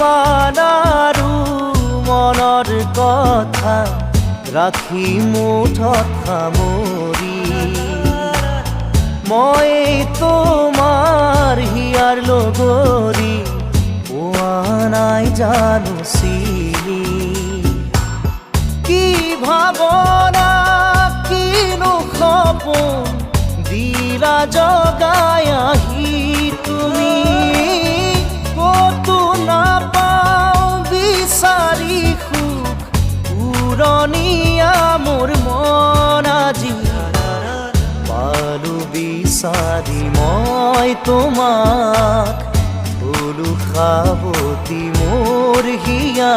কিমান আৰু মনৰ কথা ৰাখি মুঠত সামৰি মই তোমাৰ হিয়াৰ লগৰী পোৱা নাই জানো চিনি কি ভাৱনা কিনো সপোন দিলা জগাই আহি তুমি কতো নাপাওঁ বিচাৰি সুখ পুৰণীয়া মোৰ মন আজি পালো বিচাৰি মই তোমাক বোলো সাৱতি মোৰ হিয়া